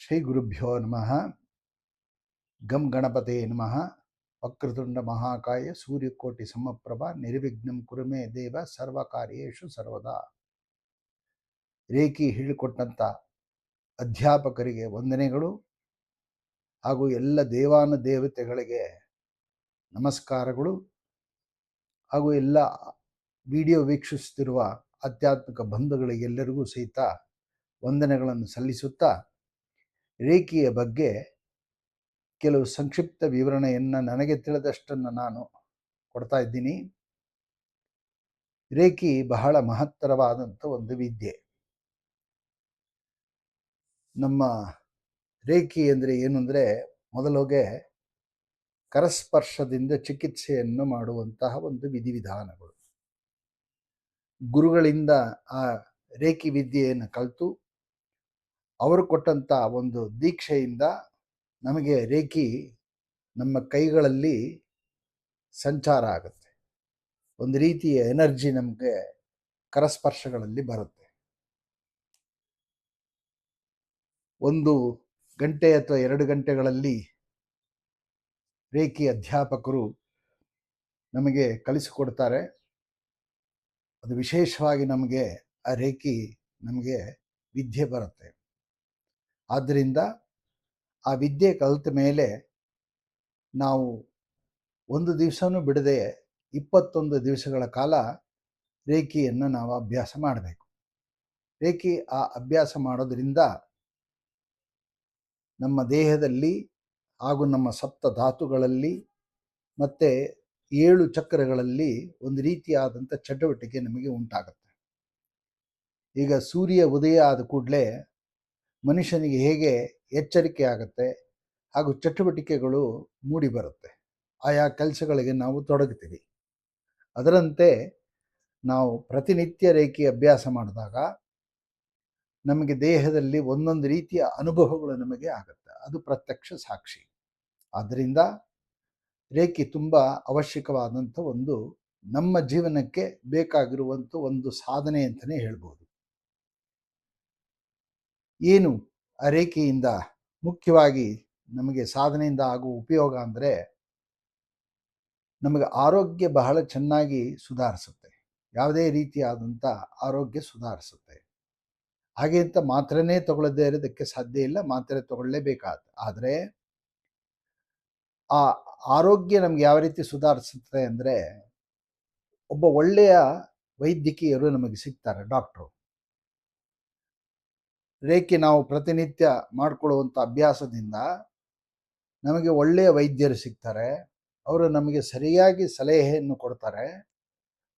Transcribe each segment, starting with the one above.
ಶ್ರೀ ಗುರುಭ್ಯೋ ನಮಃ. ಗಂ ಗಣಪತೆ ನಮಃ. ವಕ್ರತುಂಡ ಮಹಾಕಾಯ ಸೂರ್ಯಕೋಟಿ ಸಮಪ್ರಭ ನಿರ್ವಿಘ್ನಂ ಕುರುಮೇ ದೇವ ಸರ್ವಕಾರ್ಯೇಷು ಸರ್ವದಾ. ರೇಖಿ ಹೇಳಿಕೊಟ್ಟಂಥ ಅಧ್ಯಾಪಕರಿಗೆ ವಂದನೆಗಳು ಹಾಗೂ ಎಲ್ಲ ದೇವಾನುದೇವತೆಗಳಿಗೆ ನಮಸ್ಕಾರಗಳು ಹಾಗೂ ಎಲ್ಲ ವಿಡಿಯೋ ವೀಕ್ಷಿಸುತ್ತಿರುವ ಆಧ್ಯಾತ್ಮಿಕ ಬಂಧುಗಳಿಗೆಲ್ಲರಿಗೂ ಸಹಿತ ವಂದನೆಗಳನ್ನು ಸಲ್ಲಿಸುತ್ತಾ ರೇಖಿಯ ಬಗ್ಗೆ ಕೆಲವು ಸಂಕ್ಷಿಪ್ತ ವಿವರಣೆಯನ್ನು ನನಗೆ ತಿಳಿದಷ್ಟನ್ನು ನಾನು ಕೊಡ್ತಾ ಇದ್ದೀನಿ. ರೇಖಿ ಬಹಳ ಮಹತ್ತರವಾದಂಥ ಒಂದು ವಿದ್ಯೆ. ನಮ್ಮ ರೇಖಿ ಅಂದರೆ ಏನು ಅಂದರೆ, ಮೊದಲಿಗೆ ಕರಸ್ಪರ್ಶದಿಂದ ಚಿಕಿತ್ಸೆಯನ್ನು ಮಾಡುವಂತಹ ಒಂದು ವಿಧಿವಿಧಾನಗಳು. ಗುರುಗಳಿಂದ ಆ ರೇಖಿ ವಿದ್ಯೆಯನ್ನು ಕಲಿತು ಅವರು ಕೊಟ್ಟಂಥ ಒಂದು ದೀಕ್ಷೆಯಿಂದ ನಮಗೆ ರೇಖಿ ನಮ್ಮ ಕೈಗಳಲ್ಲಿ ಸಂಚಾರ ಆಗುತ್ತೆ. ಒಂದು ರೀತಿಯ ಎನರ್ಜಿ ನಮಗೆ ಕರಸ್ಪರ್ಶಗಳಲ್ಲಿ ಬರುತ್ತೆ. 1 ಗಂಟೆ ಅಥವಾ 2 ಗಂಟೆಗಳಲ್ಲಿ ರೇಖಿ ಅಧ್ಯಾಪಕರು ನಮಗೆ ಕಲಿಸಿಕೊಡ್ತಾರೆ. ಅದು ವಿಶೇಷವಾಗಿ ನಮಗೆ ಆ ರೇಖಿ ನಮಗೆ ವಿದ್ಯೆ ಬರುತ್ತೆ. ಆದ್ದರಿಂದ ಆ ವಿದ್ಯೆ ಕಲಿತ ಮೇಲೆ ನಾವು ಒಂದು ದಿವಸನೂ ಬಿಡದೆ 21 ದಿವಸಗಳ ಕಾಲ ರೇಖಿಯನ್ನು ನಾವು ಅಭ್ಯಾಸ ಮಾಡಬೇಕು. ರೇಖಿ ಆ ಅಭ್ಯಾಸ ಮಾಡೋದ್ರಿಂದ ನಮ್ಮ ದೇಹದಲ್ಲಿ ಹಾಗೂ ನಮ್ಮ ಸಪ್ತ ಧಾತುಗಳಲ್ಲಿ ಮತ್ತು 7 ಚಕ್ರಗಳಲ್ಲಿ ಒಂದು ರೀತಿಯಾದಂಥ ಚಟುವಟಿಕೆ ನಮಗೆ ಉಂಟಾಗುತ್ತೆ. ಈಗ ಸೂರ್ಯ ಉದಯ ಆದ ಕೂಡಲೇ ಮನುಷ್ಯನಿಗೆ ಹೇಗೆ ಎಚ್ಚರಿಕೆ ಆಗುತ್ತೆ ಹಾಗೂ ಚಟುವಟಿಕೆಗಳು ಮೂಡಿ ಬರುತ್ತೆ, ಆಯಾ ಕೆಲಸಗಳಿಗೆ ನಾವು ತೊಡಗುತ್ತೀವಿ. ಅದರಂತೆ ನಾವು ಪ್ರತಿನಿತ್ಯ ರೇಖಿ ಅಭ್ಯಾಸ ಮಾಡಿದಾಗ ನಮಗೆ ದೇಹದಲ್ಲಿ ಒಂದೊಂದು ರೀತಿಯ ಅನುಭವಗಳು ನಮಗೆ ಆಗುತ್ತೆ. ಅದು ಪ್ರತ್ಯಕ್ಷ ಸಾಕ್ಷಿ. ಆದ್ದರಿಂದ ರೇಖಿ ತುಂಬ ಅವಶ್ಯಕವಾದಂಥ ಒಂದು ನಮ್ಮ ಜೀವನಕ್ಕೆ ಬೇಕಾಗಿರುವಂಥ ಒಂದು ಸಾಧನೆ ಅಂತಲೇ ಹೇಳ್ಬೋದು. ಏನು ಆ ರೇಖೆಯಿಂದ ಮುಖ್ಯವಾಗಿ ನಮಗೆ ಸಾಧನೆಯಿಂದ ಆಗುವ ಉಪಯೋಗ ಅಂದರೆ, ನಮಗೆ ಆರೋಗ್ಯ ಬಹಳ ಚೆನ್ನಾಗಿ ಸುಧಾರಿಸುತ್ತೆ. ಯಾವುದೇ ರೀತಿಯಾದಂಥ ಆರೋಗ್ಯ ಸುಧಾರಿಸುತ್ತೆ. ಹಾಗೆ ಅಂತ ಮಾತ್ರೆನೇ ತಗೊಳ್ಳದೇ ಇರೋದಕ್ಕೆ ಸಾಧ್ಯ ಇಲ್ಲ, ಮಾತ್ರೆ ತಗೊಳ್ಳೇಬೇಕಾದ. ಆದರೆ ಆ ಆರೋಗ್ಯ ನಮ್ಗೆ ಯಾವ ರೀತಿ ಸುಧಾರಿಸುತ್ತೆ ಅಂದರೆ, ಒಬ್ಬ ಒಳ್ಳೆಯ ವೈದ್ಯಕೀಯರು ನಮಗೆ ಸಿಗ್ತಾರೆ, ಡಾಕ್ಟ್ರು. ರೇಖಿ ನಾವು ಪ್ರತಿನಿತ್ಯ ಮಾಡಿಕೊಳ್ಳುವಂಥ ಅಭ್ಯಾಸದಿಂದ ನಮಗೆ ಒಳ್ಳೆಯ ವೈದ್ಯರು ಸಿಗ್ತಾರೆ. ಅವರು ನಮಗೆ ಸರಿಯಾಗಿ ಸಲಹೆಯನ್ನು ಕೊಡ್ತಾರೆ.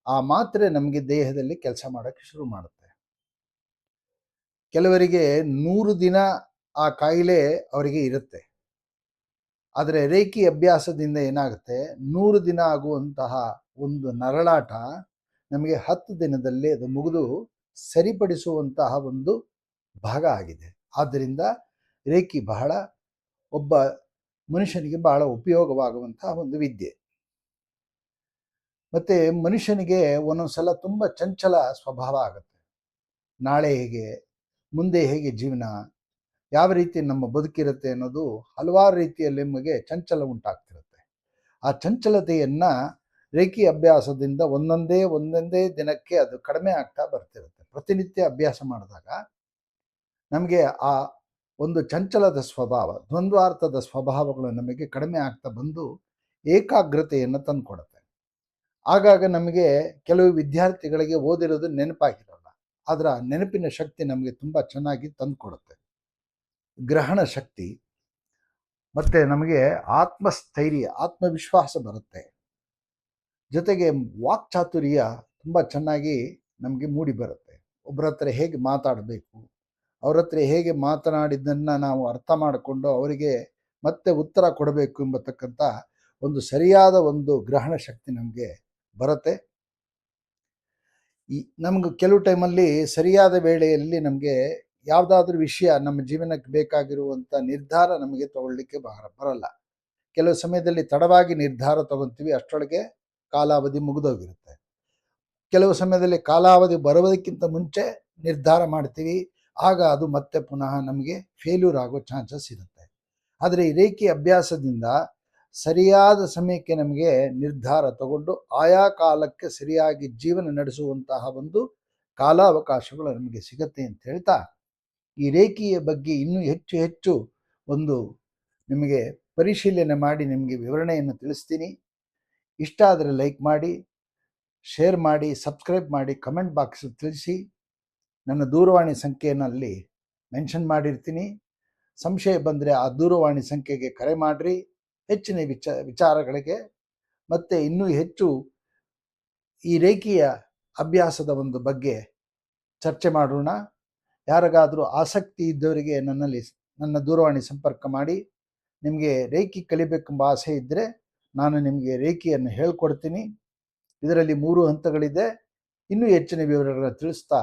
ಆ ಮಾತ್ರೆ ನಮಗೆ ದೇಹದಲ್ಲಿ ಕೆಲಸ ಮಾಡೋಕ್ಕೆ ಶುರು ಮಾಡುತ್ತೆ. ಕೆಲವರಿಗೆ 100 ದಿನ ಆ ಕಾಯಿಲೆ ಅವರಿಗೆ ಇರುತ್ತೆ. ಆದರೆ ರೇಖಿ ಅಭ್ಯಾಸದಿಂದ ಏನಾಗುತ್ತೆ, 100 ದಿನ ಆಗುವಂತಹ ಒಂದು ನರಳಾಟ ನಮಗೆ 10 ದಿನದಲ್ಲಿ ಅದು ಮುಗಿದು ಸರಿಪಡಿಸುವಂತಹ ಒಂದು ಭಾಗ ಆಗಿದೆ. ಆದ್ದರಿಂದ ರೇಖಿ ಬಹಳ ಒಬ್ಬ ಮನುಷ್ಯನಿಗೆ ಬಹಳ ಉಪಯೋಗವಾಗುವಂತಹ ಒಂದು ವಿದ್ಯೆ. ಮತ್ತು ಮನುಷ್ಯನಿಗೆ ಒಂದೊಂದು ಸಲ ತುಂಬ ಚಂಚಲ ಸ್ವಭಾವ ಆಗುತ್ತೆ. ನಾಳೆ ಹೇಗೆ, ಮುಂದೆ ಹೇಗೆ ಜೀವನ, ಯಾವ ರೀತಿ ನಮ್ಮ ಬದುಕಿರುತ್ತೆ ಅನ್ನೋದು ಹಲವಾರು ರೀತಿಯಲ್ಲಿ ನಮಗೆ ಚಂಚಲ ಉಂಟಾಗ್ತಿರುತ್ತೆ. ಆ ಚಂಚಲತೆಯನ್ನು ರೇಖಿ ಅಭ್ಯಾಸದಿಂದ ಒಂದೊಂದೇ ದಿನಕ್ಕೆ ಅದು ಕಡಿಮೆ ಆಗ್ತಾ ಬರ್ತಿರುತ್ತೆ. ಪ್ರತಿನಿತ್ಯ ಅಭ್ಯಾಸ ಮಾಡಿದಾಗ ನಮಗೆ ಆ ಒಂದು ಚಂಚಲದ ಸ್ವಭಾವ, ದ್ವಂದ್ವಾರ್ಥದ ಸ್ವಭಾವಗಳು ನಮಗೆ ಕಡಿಮೆ ಆಗ್ತಾ ಬಂದು ಏಕಾಗ್ರತೆಯನ್ನು ತಂದುಕೊಡುತ್ತೆ. ಆಗಾಗ ನಮಗೆ ಕೆಲವು ವಿದ್ಯಾರ್ಥಿಗಳಿಗೆ ಓದಿರೋದು ನೆನಪಾಗಿರಲ್ಲ, ಆದರೆ ಆ ನೆನಪಿನ ಶಕ್ತಿ ನಮಗೆ ತುಂಬ ಚೆನ್ನಾಗಿ ತಂದುಕೊಡುತ್ತೆ. ಗ್ರಹಣ ಶಕ್ತಿ ಮತ್ತು ನಮಗೆ ಆತ್ಮಸ್ಥೈರ್ಯ, ಆತ್ಮವಿಶ್ವಾಸ ಬರುತ್ತೆ. ಜೊತೆಗೆ ವಾಕ್ಚಾತುರ್ಯ ತುಂಬ ಚೆನ್ನಾಗಿ ನಮಗೆ ಮೂಡಿ ಬರುತ್ತೆ. ಒಬ್ಬರ ಹತ್ರ ಹೇಗೆ ಮಾತಾಡಬೇಕು, ಅವ್ರ ಹತ್ರ ಹೇಗೆ ಮಾತನಾಡಿದ್ದನ್ನು ನಾವು ಅರ್ಥ ಮಾಡಿಕೊಂಡು ಅವರಿಗೆ ಮತ್ತೆ ಉತ್ತರ ಕೊಡಬೇಕು ಎಂಬತಕ್ಕಂಥ ಒಂದು ಸರಿಯಾದ ಒಂದು ಗ್ರಹಣ ಶಕ್ತಿ ನಮಗೆ ಬರುತ್ತೆ. ನಮ್ಗೆ ಕೆಲವು ಟೈಮಲ್ಲಿ ಸರಿಯಾದ ವೇಳೆಯಲ್ಲಿ ನಮಗೆ ಯಾವುದಾದ್ರೂ ವಿಷಯ ನಮ್ಮ ಜೀವನಕ್ಕೆ ಬೇಕಾಗಿರುವಂಥ ನಿರ್ಧಾರ ನಮಗೆ ತಗೊಳ್ಳಿಕ್ಕೆ ಬರಲ್ಲ. ಕೆಲವು ಸಮಯದಲ್ಲಿ ತಡವಾಗಿ ನಿರ್ಧಾರ ತಗೊತೀವಿ, ಅಷ್ಟರೊಳಗೆ ಕಾಲಾವಧಿ ಮುಗಿದೋಗಿರುತ್ತೆ. ಕೆಲವು ಸಮಯದಲ್ಲಿ ಕಾಲಾವಧಿ ಬರುವುದಕ್ಕಿಂತ ಮುಂಚೆ ನಿರ್ಧಾರ ಮಾಡ್ತೀವಿ, ಆಗ ಅದು ಮತ್ತೆ ಪುನಃ ನಮಗೆ ಫೇಲ್ಯೂರ್ ಆಗೋ ಚಾನ್ಸಸ್ ಇರುತ್ತೆ. ಆದರೆ ಈ ರೇಖಿ ಅಭ್ಯಾಸದಿಂದ ಸರಿಯಾದ ಸಮಯಕ್ಕೆ ನಮಗೆ ನಿರ್ಧಾರ ತಗೊಂಡು ಆಯಾ ಕಾಲಕ್ಕೆ ಸರಿಯಾಗಿ ಜೀವನ ನಡೆಸುವಂತಹ ಒಂದು ಕಾಲಾವಕಾಶಗಳು ನಮಗೆ ಸಿಗುತ್ತೆ ಅಂತ ಹೇಳ್ತಾ, ಈ ರೇಖಿಯ ಬಗ್ಗೆ ಇನ್ನೂ ಹೆಚ್ಚು ಹೆಚ್ಚು ಒಂದು ನಿಮಗೆ ಪರಿಶೀಲನೆ ಮಾಡಿ ನಿಮಗೆ ವಿವರಣೆಯನ್ನು ತಿಳಿಸ್ತೀನಿ. ಇಷ್ಟ ಆದರೆ ಲೈಕ್ ಮಾಡಿ, ಶೇರ್ ಮಾಡಿ, ಸಬ್ಸ್ಕ್ರೈಬ್ ಮಾಡಿ, ಕಮೆಂಟ್ ಬಾಕ್ಸ್ ತಿಳಿಸಿ. ನನ್ನ ದೂರವಾಣಿ ಸಂಖ್ಯೆಯನ್ನು ಅಲ್ಲಿ ಮೆನ್ಷನ್ ಮಾಡಿರ್ತೀನಿ. ಸಂಶಯ ಬಂದರೆ ಆ ದೂರವಾಣಿ ಸಂಖ್ಯೆಗೆ ಕರೆ ಮಾಡಿರಿ. ಹೆಚ್ಚಿನ ವಿಚಾರಗಳಿಗೆ ಮತ್ತು ಇನ್ನೂ ಹೆಚ್ಚು ಈ ರೇಖೀಯ ಅಭ್ಯಾಸದ ಒಂದು ಬಗ್ಗೆ ಚರ್ಚೆ ಮಾಡೋಣ. ಯಾರಿಗಾದರೂ ಆಸಕ್ತಿ ಇದ್ದವರಿಗೆ ನನ್ನ ದೂರವಾಣಿ ಸಂಪರ್ಕ ಮಾಡಿ. ನಿಮಗೆ ರೇಖಿ ಕಲಿಬೇಕೆಂಬ ಆಸೆ ಇದ್ದರೆ ನಾನು ನಿಮಗೆ ರೇಖಿಯನ್ನು ಹೇಳ್ಕೊಡ್ತೀನಿ. ಇದರಲ್ಲಿ 3 ಹಂತಗಳಿದೆ. ಇನ್ನೂ ಹೆಚ್ಚಿನ ವಿವರಗಳನ್ನು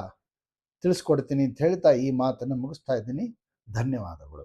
ತಿಳಿಸ್ಕೊಡ್ತೀನಿ ಅಂತ ಹೇಳ್ತಾ ಈ ಮಾತನ್ನು ಮುಗಿಸ್ತಾ ಇದ್ದೀನಿ. ಧನ್ಯವಾದಗಳು.